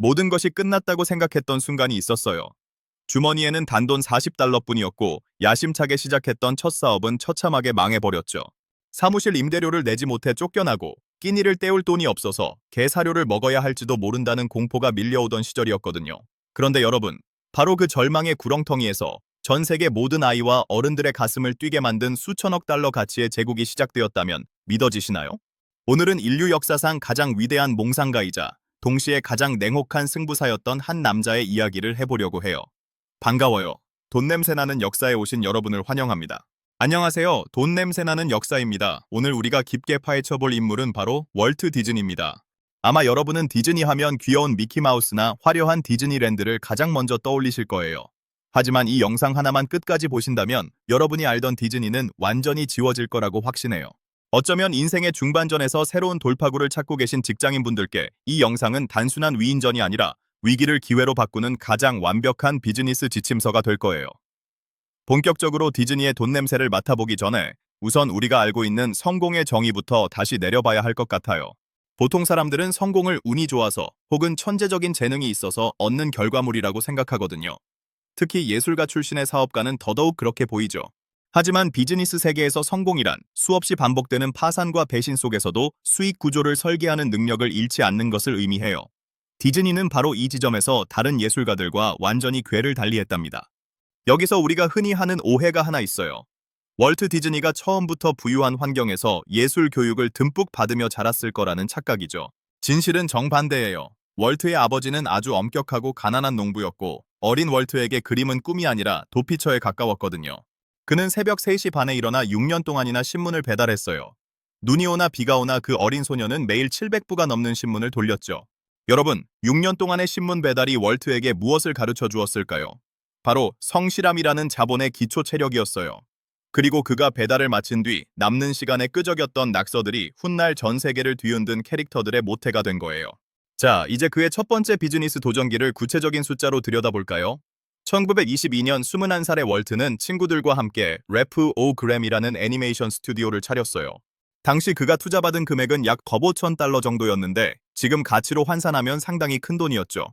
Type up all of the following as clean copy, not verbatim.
모든 것이 끝났다고 생각했던 순간이 있었어요. 주머니에는 단돈 40달러뿐이었고 야심차게 시작했던 첫 사업은 처참하게 망해버렸죠. 사무실 임대료를 내지 못해 쫓겨나고 끼니를 때울 돈이 없어서 개 사료를 먹어야 할지도 모른다는 공포가 밀려오던 시절이었거든요. 그런데 여러분, 바로 그 절망의 구렁텅이에서 전 세계 모든 아이와 어른들의 가슴을 뛰게 만든 수천억 달러 가치의 제국이 시작되었다면 믿어지시나요? 오늘은 인류 역사상 가장 위대한 몽상가이자 동시에 가장 냉혹한 승부사였던 한 남자의 이야기를 해보려고 해요. 반가워요. 돈 냄새 나는 역사에 오신 여러분을 환영합니다. 안녕하세요. 돈 냄새 나는 역사입니다. 오늘 우리가 깊게 파헤쳐볼 인물은 바로 월트 디즈니입니다. 아마 여러분은 디즈니 하면 귀여운 미키마우스나 화려한 디즈니랜드를 가장 먼저 떠올리실 거예요. 하지만 이 영상 하나만 끝까지 보신다면 여러분이 알던 디즈니는 완전히 지워질 거라고 확신해요. 어쩌면 인생의 중반전에서 새로운 돌파구를 찾고 계신 직장인분들께 이 영상은 단순한 위인전이 아니라 위기를 기회로 바꾸는 가장 완벽한 비즈니스 지침서가 될 거예요. 본격적으로 디즈니의 돈 냄새를 맡아보기 전에 우선 우리가 알고 있는 성공의 정의부터 다시 내려봐야 할 것 같아요. 보통 사람들은 성공을 운이 좋아서 혹은 천재적인 재능이 있어서 얻는 결과물이라고 생각하거든요. 특히 예술가 출신의 사업가는 더더욱 그렇게 보이죠. 하지만 비즈니스 세계에서 성공이란 수없이 반복되는 파산과 배신 속에서도 수익 구조를 설계하는 능력을 잃지 않는 것을 의미해요. 디즈니는 바로 이 지점에서 다른 예술가들과 완전히 궤를 달리했답니다. 여기서 우리가 흔히 하는 오해가 하나 있어요. 월트 디즈니가 처음부터 부유한 환경에서 예술 교육을 듬뿍 받으며 자랐을 거라는 착각이죠. 진실은 정반대예요. 월트의 아버지는 아주 엄격하고 가난한 농부였고 어린 월트에게 그림은 꿈이 아니라 도피처에 가까웠거든요. 그는 새벽 3시 반에 일어나 6년 동안이나 신문을 배달했어요. 눈이 오나 비가 오나 그 어린 소녀는 매일 700부가 넘는 신문을 돌렸죠. 여러분, 6년 동안의 신문 배달이 월트에게 무엇을 가르쳐 주었을까요? 바로 성실함이라는 자본의 기초 체력이었어요. 그리고 그가 배달을 마친 뒤 남는 시간에 끄적였던 낙서들이 훗날 전 세계를 뒤흔든 캐릭터들의 모태가 된 거예요. 자, 이제 그의 첫 번째 비즈니스 도전기를 구체적인 숫자로 들여다볼까요? 1922년 21살의 월트는 친구들과 함께 래프 오 그램이라는 애니메이션 스튜디오를 차렸어요. 당시 그가 투자받은 금액은 약 5,000달러 정도였는데 지금 가치로 환산하면 상당히 큰 돈이었죠.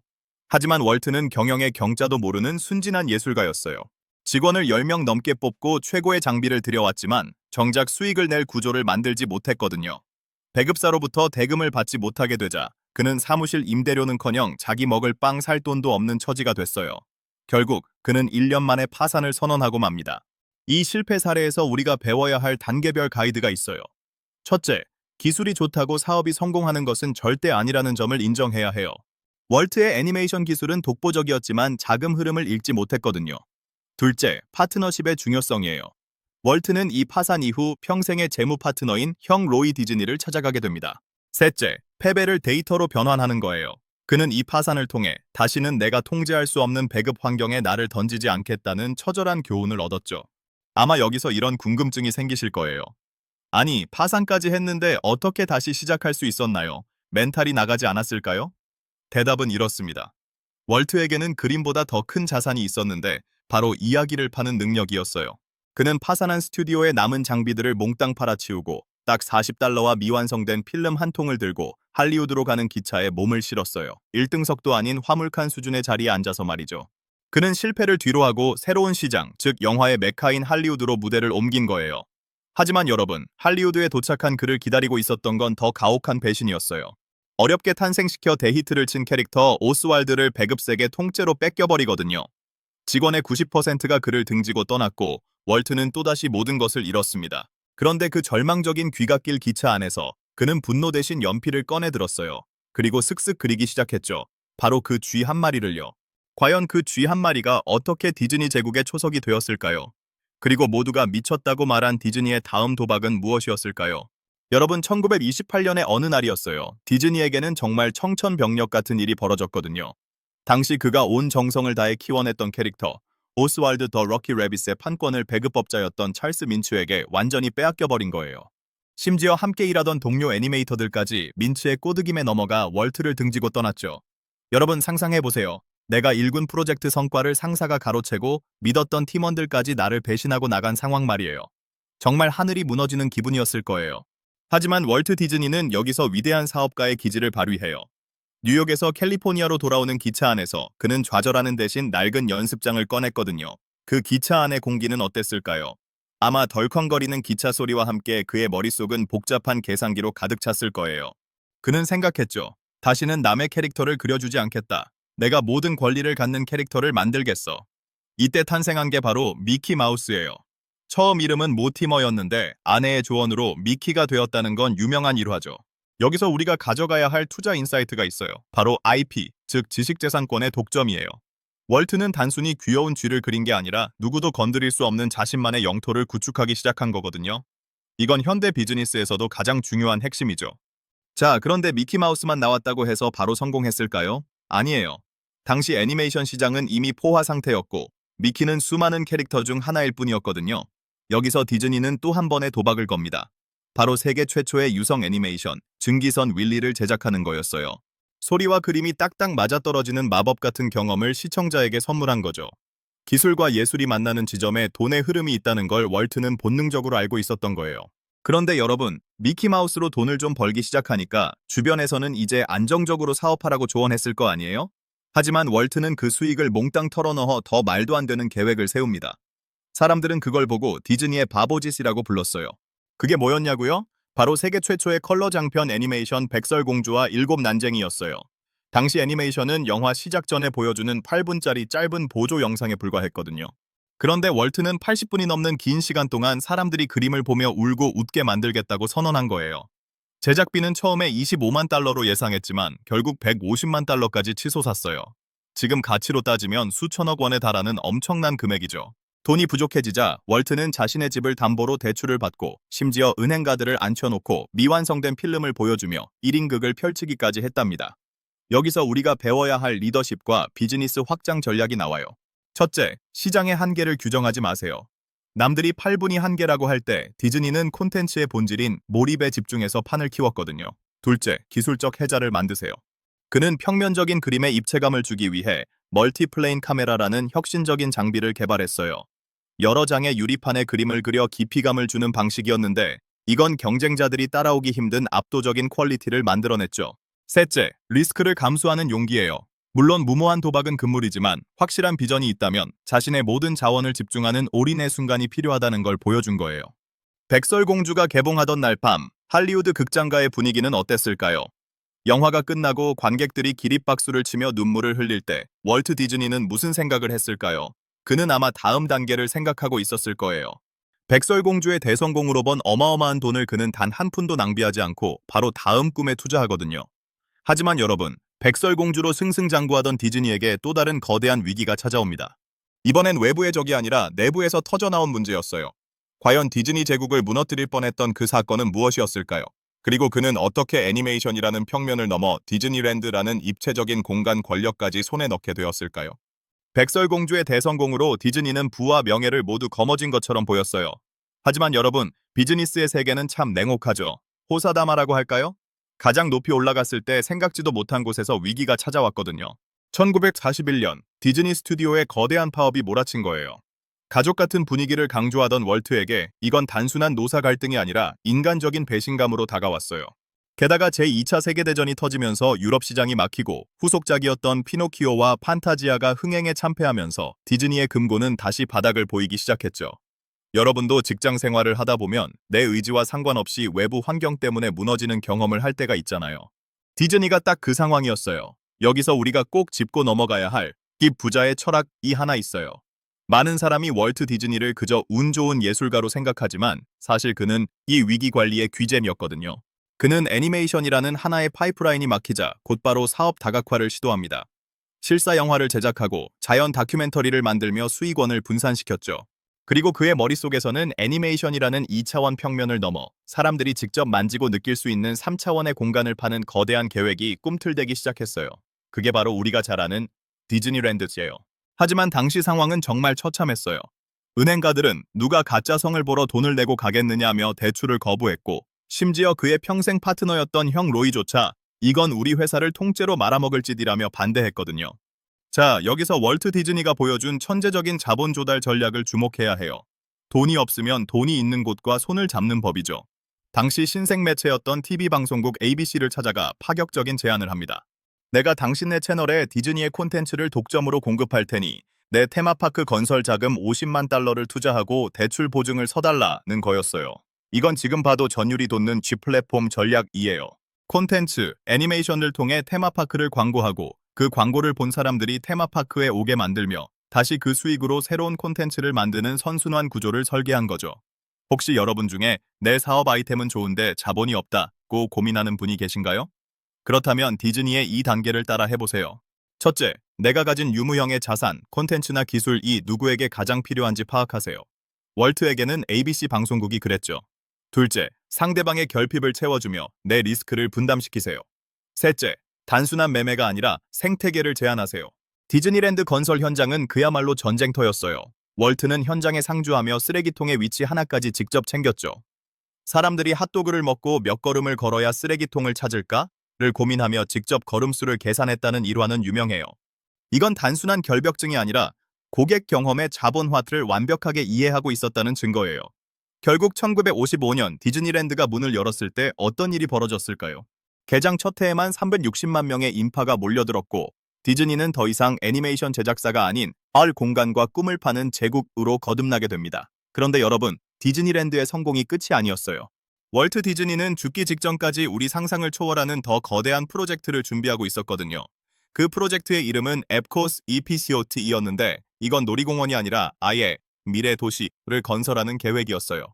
하지만 월트는 경영의 경자도 모르는 순진한 예술가였어요. 직원을 10명 넘게 뽑고 최고의 장비를 들여왔지만 정작 수익을 낼 구조를 만들지 못했거든요. 배급사로부터 대금을 받지 못하게 되자 그는 사무실 임대료는커녕 자기 먹을 빵 살 돈도 없는 처지가 됐어요. 결국 그는 1년 만에 파산을 선언하고 맙니다. 이 실패 사례에서 우리가 배워야 할 단계별 가이드가 있어요. 첫째, 기술이 좋다고 사업이 성공하는 것은 절대 아니라는 점을 인정해야 해요. 월트의 애니메이션 기술은 독보적이었지만 자금 흐름을 읽지 못했거든요. 둘째, 파트너십의 중요성이에요. 월트는 이 파산 이후 평생의 재무 파트너인 형 로이 디즈니를 찾아가게 됩니다. 셋째, 패배를 데이터로 변환하는 거예요. 그는 이 파산을 통해 다시는 내가 통제할 수 없는 배급 환경에 나를 던지지 않겠다는 처절한 교훈을 얻었죠. 아마 여기서 이런 궁금증이 생기실 거예요. 아니, 파산까지 했는데 어떻게 다시 시작할 수 있었나요? 멘탈이 나가지 않았을까요? 대답은 이렇습니다. 월트에게는 그림보다 더 큰 자산이 있었는데 바로 이야기를 파는 능력이었어요. 그는 파산한 스튜디오의 남은 장비들을 몽땅 팔아치우고 딱 40달러와 미완성된 필름 한 통을 들고 할리우드로 가는 기차에 몸을 실었어요. 1등석도 아닌 화물칸 수준의 자리에 앉아서 말이죠. 그는 실패를 뒤로하고 새로운 시장, 즉 영화의 메카인 할리우드로 무대를 옮긴 거예요. 하지만 여러분, 할리우드에 도착한 그를 기다리고 있었던 건 더 가혹한 배신이었어요. 어렵게 탄생시켜 대히트를 친 캐릭터 오스왈드를 배급색에 통째로 뺏겨버리거든요. 직원의 90%가 그를 등지고 떠났고 월트는 또다시 모든 것을 잃었습니다. 그런데 그 절망적인 귀갓길 기차 안에서 그는 분노 대신 연필을 꺼내 들었어요. 그리고 슥슥 그리기 시작했죠. 바로 그 쥐 한 마리를요. 과연 그 쥐 한 마리가 어떻게 디즈니 제국의 초석이 되었을까요? 그리고 모두가 미쳤다고 말한 디즈니의 다음 도박은 무엇이었을까요? 여러분, 1928년의 어느 날이었어요. 디즈니에게는 정말 청천벽력 같은 일이 벌어졌거든요. 당시 그가 온 정성을 다해 키워냈던 캐릭터 오스왈드 더 럭키 래빗의 판권을 배급업자였던 찰스 민츠에게 완전히 빼앗겨버린 거예요. 심지어 함께 일하던 동료 애니메이터들까지 민츠의 꼬드김에 넘어가 월트를 등지고 떠났죠. 여러분, 상상해보세요. 내가 일군 프로젝트 성과를 상사가 가로채고 믿었던 팀원들까지 나를 배신하고 나간 상황 말이에요. 정말 하늘이 무너지는 기분이었을 거예요. 하지만 월트 디즈니는 여기서 위대한 사업가의 기질을 발휘해요. 뉴욕에서 캘리포니아로 돌아오는 기차 안에서 그는 좌절하는 대신 낡은 연습장을 꺼냈거든요. 그 기차 안의 공기는 어땠을까요? 아마 덜컹거리는 기차 소리와 함께 그의 머릿속은 복잡한 계산기로 가득 찼을 거예요. 그는 생각했죠. 다시는 남의 캐릭터를 그려주지 않겠다. 내가 모든 권리를 갖는 캐릭터를 만들겠어. 이때 탄생한 게 바로 미키 마우스예요. 처음 이름은 모티머였는데 아내의 조언으로 미키가 되었다는 건 유명한 일화죠. 여기서 우리가 가져가야 할 투자 인사이트가 있어요. 바로 IP, 즉 지식재산권의 독점이에요. 월트는 단순히 귀여운 쥐를 그린 게 아니라 누구도 건드릴 수 없는 자신만의 영토를 구축하기 시작한 거거든요. 이건 현대 비즈니스에서도 가장 중요한 핵심이죠. 자, 그런데 미키마우스만 나왔다고 해서 바로 성공했을까요? 아니에요. 당시 애니메이션 시장은 이미 포화 상태였고 미키는 수많은 캐릭터 중 하나일 뿐이었거든요. 여기서 디즈니는 또 한 번의 도박을 겁니다. 바로 세계 최초의 유성 애니메이션, 증기선 윌리를 제작하는 거였어요. 소리와 그림이 딱딱 맞아떨어지는 마법 같은 경험을 시청자에게 선물한 거죠. 기술과 예술이 만나는 지점에 돈의 흐름이 있다는 걸 월트는 본능적으로 알고 있었던 거예요. 그런데 여러분, 미키마우스로 돈을 좀 벌기 시작하니까 주변에서는 이제 안정적으로 사업하라고 조언했을 거 아니에요? 하지만 월트는 그 수익을 몽땅 털어넣어 더 말도 안 되는 계획을 세웁니다. 사람들은 그걸 보고 디즈니의 바보짓이라고 불렀어요. 그게 뭐였냐고요? 바로 세계 최초의 컬러 장편 애니메이션 백설공주와 일곱 난쟁이였어요. 당시 애니메이션은 영화 시작 전에 보여주는 8분짜리 짧은 보조 영상에 불과했거든요. 그런데 월트는 80분이 넘는 긴 시간 동안 사람들이 그림을 보며 울고 웃게 만들겠다고 선언한 거예요. 제작비는 처음에 25만 달러로 예상했지만 결국 150만 달러까지 치솟았어요. 지금 가치로 따지면 수천억 원에 달하는 엄청난 금액이죠. 돈이 부족해지자 월트는 자신의 집을 담보로 대출을 받고 심지어 은행가들을 앉혀놓고 미완성된 필름을 보여주며 1인극을 펼치기까지 했답니다. 여기서 우리가 배워야 할 리더십과 비즈니스 확장 전략이 나와요. 첫째, 시장의 한계를 규정하지 마세요. 남들이 8분이 한계라고 할 때 디즈니는 콘텐츠의 본질인 몰입에 집중해서 판을 키웠거든요. 둘째, 기술적 해자를 만드세요. 그는 평면적인 그림에 입체감을 주기 위해 멀티플레인 카메라라는 혁신적인 장비를 개발했어요. 여러 장의 유리판에 그림을 그려 깊이감을 주는 방식이었는데 이건 경쟁자들이 따라오기 힘든 압도적인 퀄리티를 만들어냈죠. 셋째, 리스크를 감수하는 용기예요. 물론 무모한 도박은 금물이지만 확실한 비전이 있다면 자신의 모든 자원을 집중하는 올인의 순간이 필요하다는 걸 보여준 거예요. 백설공주가 개봉하던 날 밤, 할리우드 극장가의 분위기는 어땠을까요? 영화가 끝나고 관객들이 기립박수를 치며 눈물을 흘릴 때 월트 디즈니는 무슨 생각을 했을까요? 그는 아마 다음 단계를 생각하고 있었을 거예요. 백설공주의 대성공으로 번 어마어마한 돈을 그는 단 한 푼도 낭비하지 않고 바로 다음 꿈에 투자하거든요. 하지만 여러분, 백설공주로 승승장구하던 디즈니에게 또 다른 거대한 위기가 찾아옵니다. 이번엔 외부의 적이 아니라 내부에서 터져나온 문제였어요. 과연 디즈니 제국을 무너뜨릴 뻔했던 그 사건은 무엇이었을까요? 그리고 그는 어떻게 애니메이션이라는 평면을 넘어 디즈니랜드라는 입체적인 공간 권력까지 손에 넣게 되었을까요? 백설공주의 대성공으로 디즈니는 부와 명예를 모두 거머쥔 것처럼 보였어요. 하지만 여러분, 비즈니스의 세계는 참 냉혹하죠. 호사다마라고 할까요? 가장 높이 올라갔을 때 생각지도 못한 곳에서 위기가 찾아왔거든요. 1941년 디즈니 스튜디오에 거대한 파업이 몰아친 거예요. 가족 같은 분위기를 강조하던 월트에게 이건 단순한 노사 갈등이 아니라 인간적인 배신감으로 다가왔어요. 게다가 제2차 세계대전이 터지면서 유럽 시장이 막히고 후속작이었던 피노키오와 판타지아가 흥행에 참패하면서 디즈니의 금고는 다시 바닥을 보이기 시작했죠. 여러분도 직장 생활을 하다 보면 내 의지와 상관없이 외부 환경 때문에 무너지는 경험을 할 때가 있잖아요. 디즈니가 딱 그 상황이었어요. 여기서 우리가 꼭 짚고 넘어가야 할 이 부자의 철학이 하나 있어요. 많은 사람이 월트 디즈니를 그저 운 좋은 예술가로 생각하지만 사실 그는 이 위기 관리의 귀재였거든요. 그는 애니메이션이라는 하나의 파이프라인이 막히자 곧바로 사업 다각화를 시도합니다. 실사 영화를 제작하고 자연 다큐멘터리를 만들며 수익원을 분산시켰죠. 그리고 그의 머릿속에서는 애니메이션이라는 2차원 평면을 넘어 사람들이 직접 만지고 느낄 수 있는 3차원의 공간을 파는 거대한 계획이 꿈틀대기 시작했어요. 그게 바로 우리가 잘 아는 디즈니랜드예요. 하지만 당시 상황은 정말 처참했어요. 은행가들은 누가 가짜 성을 보러 돈을 내고 가겠느냐며 대출을 거부했고 심지어 그의 평생 파트너였던 형 로이조차 이건 우리 회사를 통째로 말아먹을 짓이라며 반대했거든요. 자, 여기서 월트 디즈니가 보여준 천재적인 자본 조달 전략을 주목해야 해요. 돈이 없으면 돈이 있는 곳과 손을 잡는 법이죠. 당시 신생 매체였던 TV 방송국 ABC를 찾아가 파격적인 제안을 합니다. 내가 당신네 채널에 디즈니의 콘텐츠를 독점으로 공급할 테니 내 테마파크 건설 자금 50만 달러를 투자하고 대출 보증을 서달라는 거였어요. 이건 지금 봐도 전율이 돋는 G 플랫폼 전략이에요. 콘텐츠, 애니메이션을 통해 테마파크를 광고하고 그 광고를 본 사람들이 테마파크에 오게 만들며 다시 그 수익으로 새로운 콘텐츠를 만드는 선순환 구조를 설계한 거죠. 혹시 여러분 중에 내 사업 아이템은 좋은데 자본이 없다고 고민하는 분이 계신가요? 그렇다면 디즈니의 이 단계를 따라 해보세요. 첫째, 내가 가진 유무형의 자산, 콘텐츠나 기술이 누구에게 가장 필요한지 파악하세요. 월트에게는 ABC 방송국이 그랬죠. 둘째, 상대방의 결핍을 채워주며 내 리스크를 분담시키세요. 셋째, 단순한 매매가 아니라 생태계를 제안하세요. 디즈니랜드 건설 현장은 그야말로 전쟁터였어요. 월트는 현장에 상주하며 쓰레기통의 위치 하나까지 직접 챙겼죠. 사람들이 핫도그를 먹고 몇 걸음을 걸어야 쓰레기통을 찾을까?를 고민하며 직접 걸음수를 계산했다는 일화는 유명해요. 이건 단순한 결벽증이 아니라 고객 경험의 자본화를 완벽하게 이해하고 있었다는 증거예요. 결국 1955년 디즈니랜드가 문을 열었을 때 어떤 일이 벌어졌을까요? 개장 첫 해에만 360만 명의 인파가 몰려들었고 디즈니는 더 이상 애니메이션 제작사가 아닌 공간과 꿈을 파는 제국으로 거듭나게 됩니다. 그런데 여러분, 디즈니랜드의 성공이 끝이 아니었어요. 월트 디즈니는 죽기 직전까지 우리 상상을 초월하는 더 거대한 프로젝트를 준비하고 있었거든요. 그 프로젝트의 이름은 앱코스 EPCOT이었는데 이건 놀이공원이 아니라 아예 미래 도시를 건설하는 계획이었어요.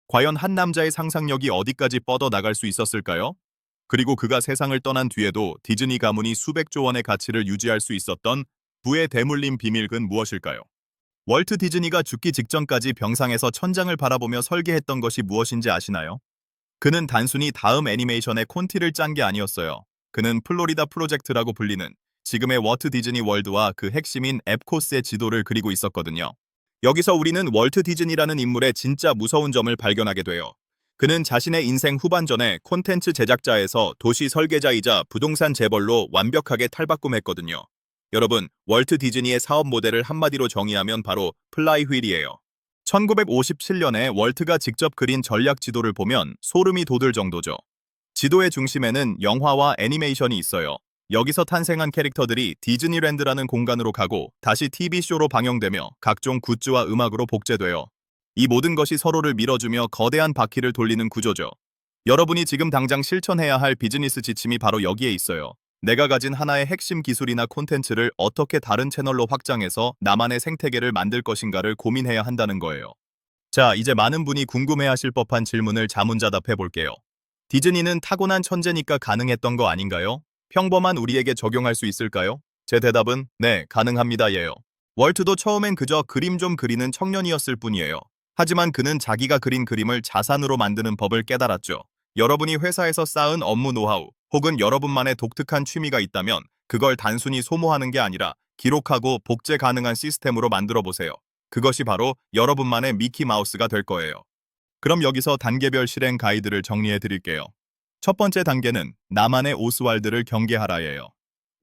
과연 한 남자의 상상력이 어디까지 뻗어나갈 수 있었을까요? 그리고 그가 세상을 떠난 뒤에도 디즈니 가문이 수백조 원의 가치를 유지할 수 있었던 부의 대물림 비밀은 무엇일까요? 월트 디즈니가 죽기 직전까지 병상에서 천장을 바라보며 설계했던 것이 무엇인지 아시나요? 그는 단순히 다음 애니메이션의 콘티를 짠 게 아니었어요. 그는 플로리다 프로젝트라고 불리는 지금의 워트 디즈니 월드와 그 핵심인 앱코스의 지도를 그리고 있었거든요. 여기서 우리는 월트 디즈니라는 인물의 진짜 무서운 점을 발견하게 돼요. 그는 자신의 인생 후반전에 콘텐츠 제작자에서 도시 설계자이자 부동산 재벌로 완벽하게 탈바꿈했거든요. 여러분, 월트 디즈니의 사업 모델을 한마디로 정의하면 바로 플라이 휠이에요. 1957년에 월트가 직접 그린 전략 지도를 보면 소름이 돋을 정도죠. 지도의 중심에는 영화와 애니메이션이 있어요. 여기서 탄생한 캐릭터들이 디즈니랜드라는 공간으로 가고 다시 TV쇼로 방영되며 각종 굿즈와 음악으로 복제돼요. 이 모든 것이 서로를 밀어주며 거대한 바퀴를 돌리는 구조죠. 여러분이 지금 당장 실천해야 할 비즈니스 지침이 바로 여기에 있어요. 내가 가진 하나의 핵심 기술이나 콘텐츠를 어떻게 다른 채널로 확장해서 나만의 생태계를 만들 것인가를 고민해야 한다는 거예요. 자, 이제 많은 분이 궁금해하실 법한 질문을 자문자답해 볼게요. 디즈니는 타고난 천재니까 가능했던 거 아닌가요? 평범한 우리에게 적용할 수 있을까요? 제 대답은 네, 가능합니다 예요. 월트도 처음엔 그저 그림 좀 그리는 청년이었을 뿐이에요. 하지만 그는 자기가 그린 그림을 자산으로 만드는 법을 깨달았죠. 여러분이 회사에서 쌓은 업무 노하우 혹은 여러분만의 독특한 취미가 있다면 그걸 단순히 소모하는 게 아니라 기록하고 복제 가능한 시스템으로 만들어 보세요. 그것이 바로 여러분만의 미키마우스가 될 거예요. 그럼 여기서 단계별 실행 가이드를 정리해 드릴게요. 첫 번째 단계는 나만의 오스왈드를 경계하라예요.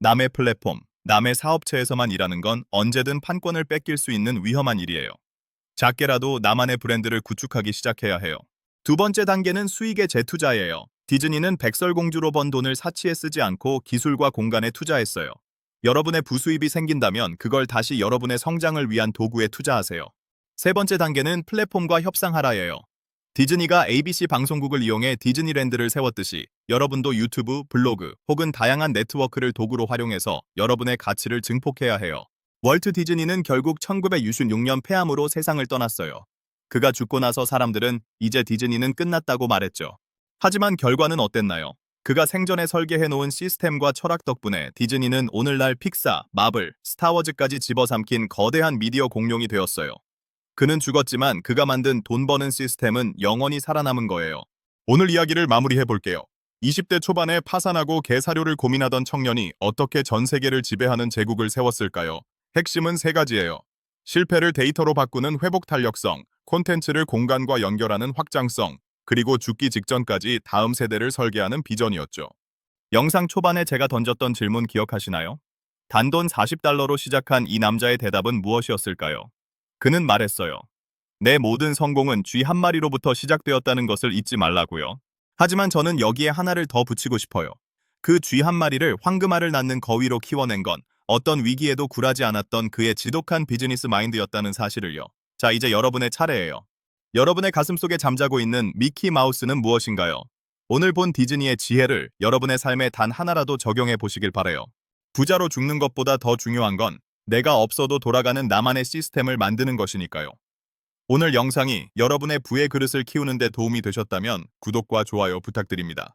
남의 플랫폼, 남의 사업체에서만 일하는 건 언제든 판권을 뺏길 수 있는 위험한 일이에요. 작게라도 나만의 브랜드를 구축하기 시작해야 해요. 두 번째 단계는 수익의 재투자예요. 디즈니는 백설공주로 번 돈을 사치에 쓰지 않고 기술과 공간에 투자했어요. 여러분의 부수입이 생긴다면 그걸 다시 여러분의 성장을 위한 도구에 투자하세요. 세 번째 단계는 플랫폼과 협상하라예요. 디즈니가 ABC 방송국을 이용해 디즈니랜드를 세웠듯이 여러분도 유튜브, 블로그 혹은 다양한 네트워크를 도구로 활용해서 여러분의 가치를 증폭해야 해요. 월트 디즈니는 결국 1966년 폐암으로 세상을 떠났어요. 그가 죽고 나서 사람들은 이제 디즈니는 끝났다고 말했죠. 하지만 결과는 어땠나요? 그가 생전에 설계해놓은 시스템과 철학 덕분에 디즈니는 오늘날 픽사, 마블, 스타워즈까지 집어삼킨 거대한 미디어 공룡이 되었어요. 그는 죽었지만 그가 만든 돈 버는 시스템은 영원히 살아남은 거예요. 오늘 이야기를 마무리해 볼게요. 20대 초반에 파산하고 개사료를 고민하던 청년이 어떻게 전 세계를 지배하는 제국을 세웠을까요? 핵심은 세 가지예요. 실패를 데이터로 바꾸는 회복 탄력성, 콘텐츠를 공간과 연결하는 확장성, 그리고 죽기 직전까지 다음 세대를 설계하는 비전이었죠. 영상 초반에 제가 던졌던 질문 기억하시나요? 단돈 40달러로 시작한 이 남자의 대답은 무엇이었을까요? 그는 말했어요. 내 모든 성공은 쥐 한 마리로부터 시작되었다는 것을 잊지 말라고요. 하지만 저는 여기에 하나를 더 붙이고 싶어요. 그 쥐 한 마리를 황금알을 낳는 거위로 키워낸 건 어떤 위기에도 굴하지 않았던 그의 지독한 비즈니스 마인드였다는 사실을요. 자, 이제 여러분의 차례예요. 여러분의 가슴속에 잠자고 있는 미키 마우스는 무엇인가요? 오늘 본 디즈니의 지혜를 여러분의 삶에 단 하나라도 적용해 보시길 바래요. 부자로 죽는 것보다 더 중요한 건 내가 없어도 돌아가는 나만의 시스템을 만드는 것이니까요. 오늘 영상이 여러분의 부의 그릇을 키우는 데 도움이 되셨다면 구독과 좋아요 부탁드립니다.